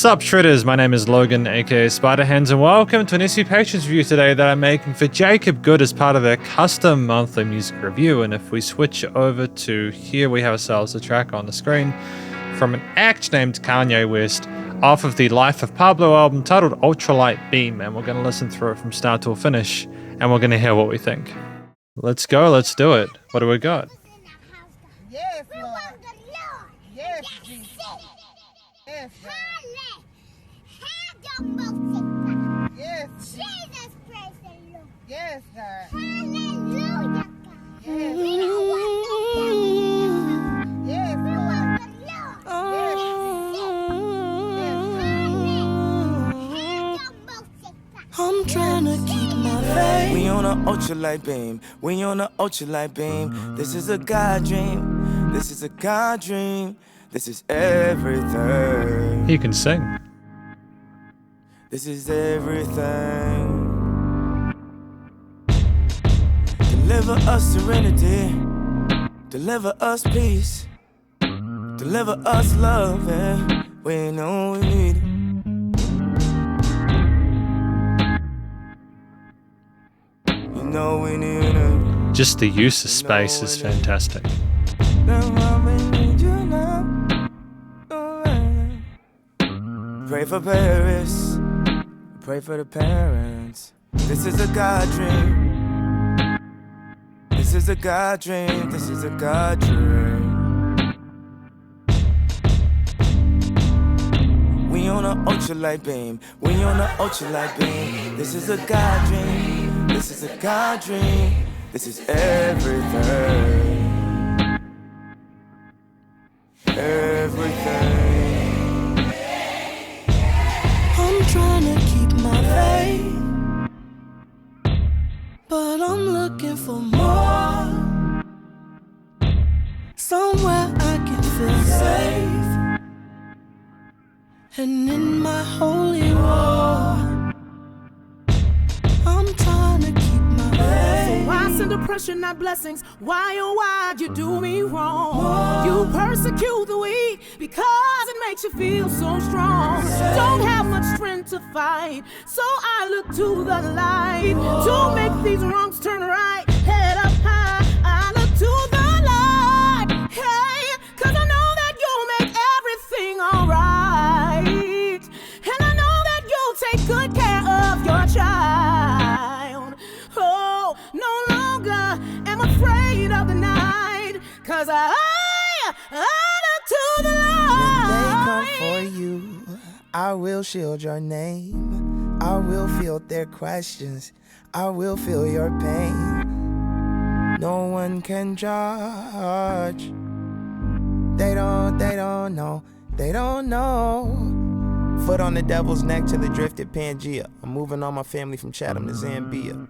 Sup Shredders, my name is Logan aka Spiderhands, and welcome to an SU Patrons review today that I'm making for Jacob Good as part of their custom monthly music review. And if we switch over to here, we have ourselves a track on the screen from an act named Kanye West off of the Life of Pablo album titled Ultralight Beam, and we're going to listen through it from start to finish and we're going to hear what we think. Let's go, let's do it. What do we got? Yes, Lord. Yes, Jesus. Yes, God. Yes, Jesus, praise the Lord. yes, God. Hallelujah, God. Yes, We don't want no devil. yes, We Lord. want the Lord. I'm trying to keep my faith. We on a ultralight beam. We on a ultralight beam. This is a God dream. This is a God dream. This is everything. He can sing. This is everything. Deliver us serenity. Deliver us peace. Deliver us love. Yeah. We know we need it. You know we need it. Just the use of space is fantastic. Pray for Paris. Pray for the parents. This is a God dream. This is a God dream. This is a God dream. We on an ultralight beam. We on an ultralight beam. This is a God dream. This is a God dream. This is everything. Everything. I'm trying to keep my faith, but I'm looking for more. Somewhere I can feel safe, and in my holy war, I'm trying to keep my faith. Why send oppression, not blessings? Why, oh why you do me wrong? You persecute the weak because it makes you feel so strong. Don't have much strength to fight, so I look to the light to make these wrongs turn right. Head up high, I look to the light. Hey, cause I know that you'll make everything alright. And I know that you'll take good care of your child. Oh, no longer am afraid of the night, cause I look to the light. When they come for you, I will shield your name. I will field their questions. I will feel your pain. No one can judge. They don't know. Foot on the devil's neck till it drifted Pangea. I'm moving all my family from Chatham to Zambia.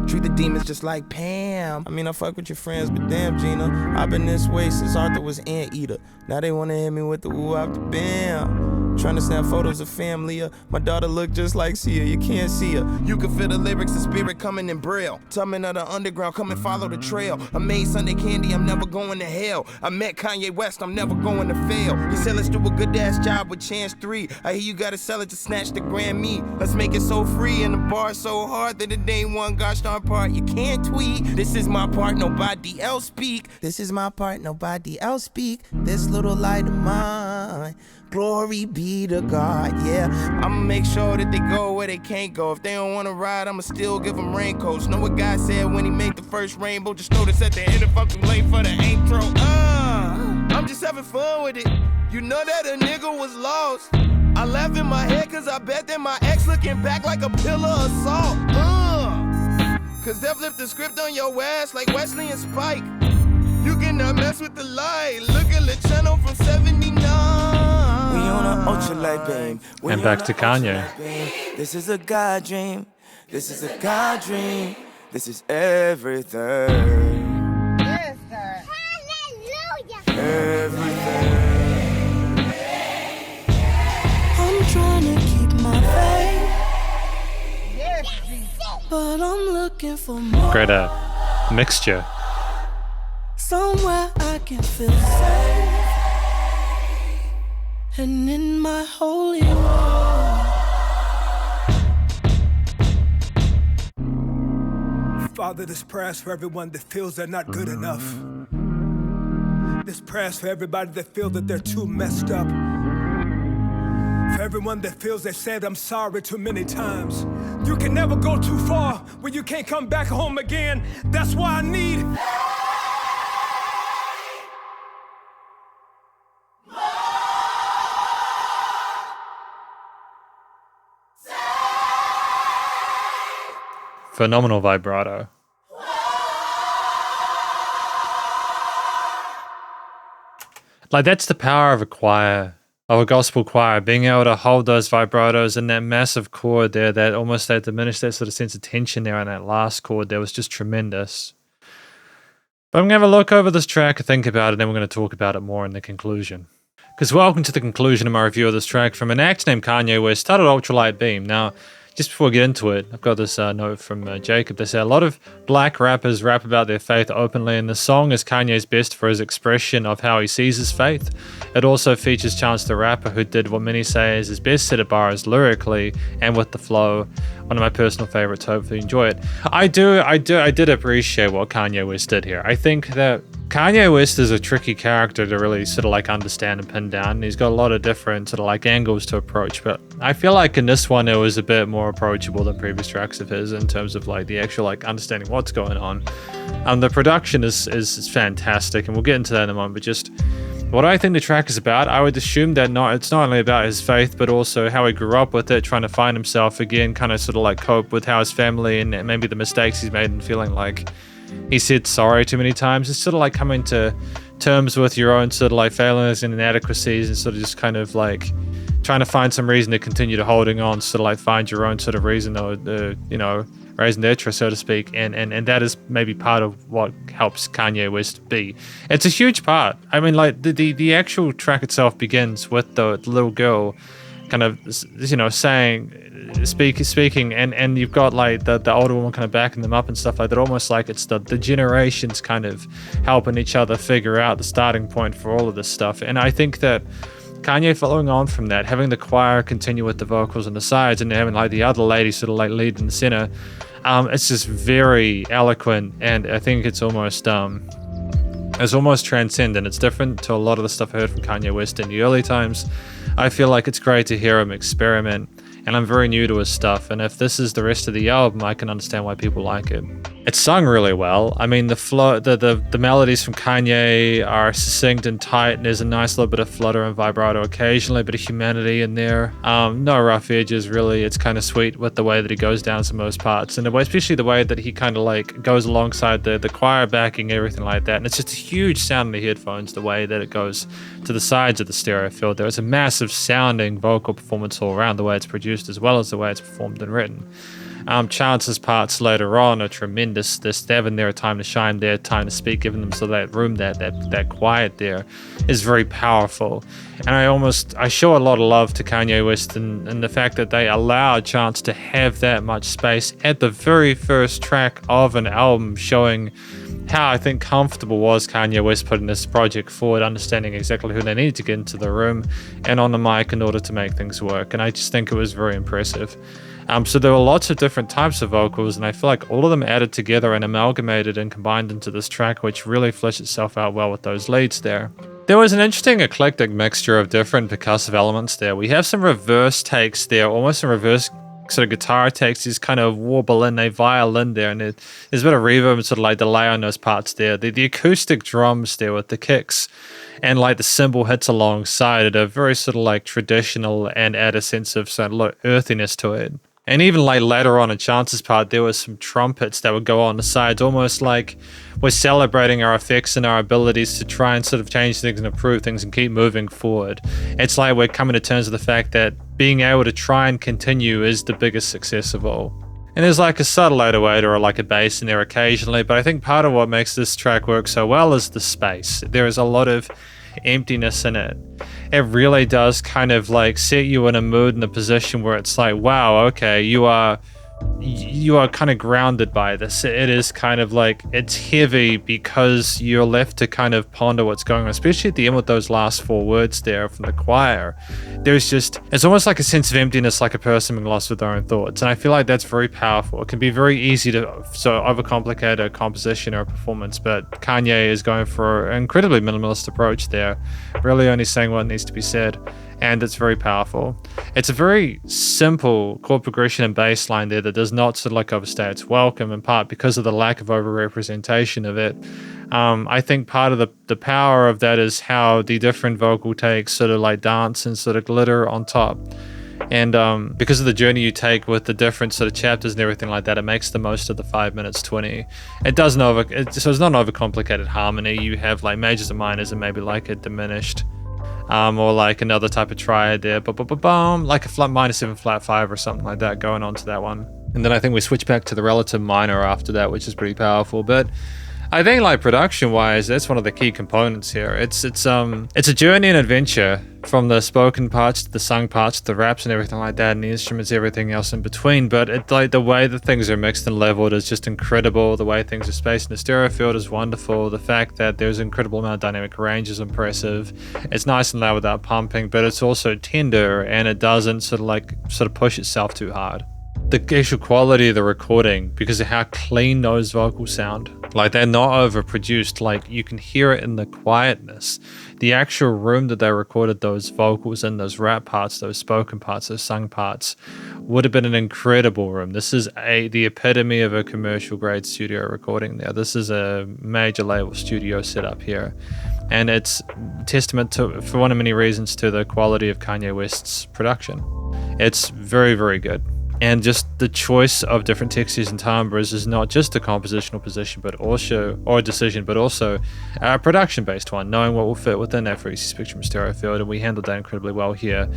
Treat the demons just like Pam. I mean, I fuck with your friends, but damn, Gina, I've been this way since Arthur was Anteater. Now they wanna hit me with the woo after bam. Trying to snap photos of family. My daughter look just like Sia. You can't see her. You can feel the lyrics, the spirit coming in braille. Tumbling of the underground, come and follow the trail. I made Sunday candy, I'm never going to hell. I met Kanye West, I'm never going to fail. He said let's do a good ass job with Chance 3. I hear you gotta sell it to snatch the Grammy. Let's make it so free and the bar so hard that it ain't one gosh darn part. You can't tweet. This is my part, nobody else speak. This is my part, nobody else speak. This little light of mine. Glory be to God, yeah. I'ma make sure that they go where they can't go. If they don't wanna ride, I'ma still give them raincoats. Know what God said when he made the first rainbow? Just notice at the end if I'm too late for the intro. I'm just having fun with it. You know that a nigga was lost. I laugh in my head cause I bet that my ex looking back like a pillar of salt. Cause they flipped the script on your ass like Wesley and Spike. You cannot mess with the light. Look at the channel from 79. We on an ultralight beam. And back to Kanye. This is a God dream. This is a God dream. This is everything. yes, God. Hallelujah. Everything. I'm trying to keep my faith, Yes, Jesus. but I'm looking for more. Great mixture. Somewhere I can feel safe, and in my holy Father, this prayer's for everyone that feels they're not good enough. This prayer's for everybody that feels that they're too messed up. For everyone that feels they said I'm sorry too many times. You can never go too far when you can't come back home again. That's why I need... Phenomenal vibrato. Like, that's the power of a choir, of a gospel choir, being able to hold those vibratos and that massive chord there, that almost that diminished that sort of sense of tension there on that last chord there was just tremendous. But I'm going to have a look over this track and think about it, and then we're going to talk about it more in the conclusion. Because welcome to the conclusion of my review of this track from an act named Kanye West, titled Ultralight Beam. Now, just before we get into it, I've got this note from Jacob. They say a lot of black rappers rap about their faith openly, and the song is Kanye's best for his expression of how he sees his faith. It also features Chance the Rapper, who did what many say is his best set of bars lyrically and with the flow. One of my personal favorites. Hopefully you enjoy it. I did appreciate what Kanye West did here. I think that Kanye West is a tricky character to really sort of like understand and pin down. He's got a lot of different sort of like angles to approach, but I feel like in this one it was a bit more approachable than previous tracks of his in terms of like the actual like understanding what's going on. The production is fantastic, and we'll get into that in a moment, but just what I think the track is about, I would assume that it's not only about his faith, but also how he grew up with it, trying to find himself again, kind of sort of like cope with how his family and maybe the mistakes he's made, and feeling like he said sorry too many times. It's sort of like coming to terms with your own sort of like failings and inadequacies, and sort of just kind of like trying to find some reason to continue to holding on, sort of like find your own sort of reason, or you know, raison d'etre, so to speak, and that is maybe part of what helps Kanye West be. It's a huge part. I mean, like the actual track itself begins with the little girl kind of, you know, speaking, and you've got like the older woman kind of backing them up and stuff like that, almost like it's the generations kind of helping each other figure out the starting point for all of this stuff. And I think that Kanye, following on from that, having the choir continue with the vocals on the sides, and having like the other lady sort of like lead in the center, it's just very eloquent, and I think it's almost transcendent. It's different to a lot of the stuff I heard from Kanye West in the early times. I feel like it's great to hear him experiment, and I'm very new to his stuff, and if this is the rest of the album, I can understand why people like it. It's sung really well. I mean, the flow, the melodies from Kanye are succinct and tight, and there's a nice little bit of flutter and vibrato occasionally, a bit of humanity in there. No rough edges, really. It's kind of sweet with the way that he goes down some of those parts, and especially the way that he kind of like goes alongside the choir backing, everything like that. And it's just a huge sound in the headphones, the way that it goes to the sides of the stereo field. There is a massive sounding vocal performance all around, the way it's produced as well as the way it's performed and written. Chance's parts later on are tremendous. They're having their time to shine, their time to speak, giving them so that room, that quiet there is very powerful. And I show a lot of love to Kanye West and the fact that they allowed Chance to have that much space at the very first track of an album, showing how I think comfortable was Kanye West putting this project forward, understanding exactly who they needed to get into the room and on the mic in order to make things work. And I just think it was very impressive. So there were lots of different types of vocals, and I feel like all of them added together and amalgamated and combined into this track, which really fleshed itself out well with those leads there. There was an interesting eclectic mixture of different percussive elements there. We have some reverse takes there, almost some reverse sort of guitar takes, these kind of warble in a violin there, and there's a bit of reverb and sort of like delay on those parts there. The acoustic drums there with the kicks and like the cymbal hits alongside it are very sort of like traditional and add a sense of sort of earthiness to it. And even like later on in Chance's part, there was some trumpets that would go on the sides, almost like we're celebrating our effects and our abilities to try and sort of change things and improve things and keep moving forward. It's like we're coming to terms with the fact that being able to try and continue is the biggest success of all. And there's like a subtle 808 or like a bass in there occasionally, but I think part of what makes this track work so well is the space. There is a lot of emptiness in it. It really does kind of like set you in a mood and a position where it's like, wow, okay, you are you are kind of grounded by this. It is kind of like, it's heavy because you're left to kind of ponder what's going on, especially at the end with those last 4 words there from the choir. There's just, it's almost like a sense of emptiness, like a person being lost with their own thoughts. And I feel like that's very powerful. It can be very easy to overcomplicate a composition or a performance, but Kanye is going for an incredibly minimalist approach there, really only saying what needs to be said. And it's very powerful. It's a very simple chord progression and bass line there that does not sort of like overstay its welcome, in part because of the lack of over-representation of it. I think part of the power of that is how the different vocal takes sort of like dance and sort of glitter on top. And because of the journey you take with the different sort of chapters and everything like that, it makes the most of the 5 minutes 20. It doesn't so it's not an overcomplicated harmony. You have like majors and minors and maybe like a diminished or like another type of triad there, like a flat minor 7 flat 5 or something like that going on to that one. And then I think we switch back to the relative minor after that, which is pretty powerful. But I think like production wise, that's one of the key components here. It's a journey and adventure from the spoken parts to the sung parts to the raps and everything like that, and the instruments, everything else in between. But it's like the way that things are mixed and leveled is just incredible. The way things are spaced in the stereo field is wonderful. The fact that there's an incredible amount of dynamic range is impressive. It's nice and loud without pumping, but it's also tender, and it doesn't sort of push itself too hard. The actual quality of the recording, because of how clean those vocals sound, like they're not overproduced, like you can hear it in the quietness. The actual room that they recorded those vocals in, those rap parts, those spoken parts, those sung parts, would have been an incredible room. This is the epitome of a commercial grade studio recording there. This is a major label studio setup here, and it's testament to, for one of many reasons, to the quality of Kanye West's production. It's very, very good. And just the choice of different textures and timbres is not just a compositional position, but also, or a decision, but also a production-based one, knowing what will fit within that frequency spectrum stereo field, and we handled that incredibly well here.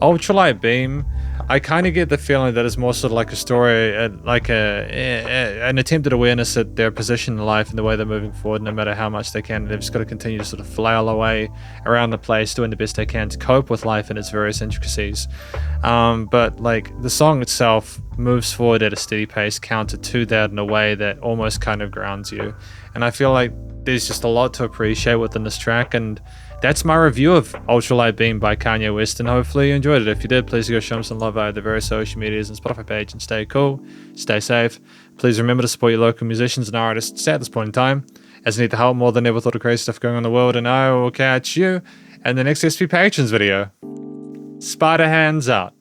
Ultralight Beam, I kind of get the feeling that it's more sort of like a story, like an attempt at awareness at their position in life and the way they're moving forward. No matter how much they can, they've just got to continue to sort of flail away around the place, doing the best they can to cope with life and its various intricacies. But like the song itself moves forward at a steady pace, counter to that in a way that almost kind of grounds you. And I feel like there's just a lot to appreciate within this track, and that's my review of Ultralight Beam by Kanye West, and hopefully you enjoyed it. If you did, please go show him some love via the various social medias and Spotify page, and stay cool, stay safe. Please remember to support your local musicians and artists at this point in time, as they need the help more than ever with all the crazy stuff going on in the world, and I will catch you in the next SP Patrons video. Spiderhands out.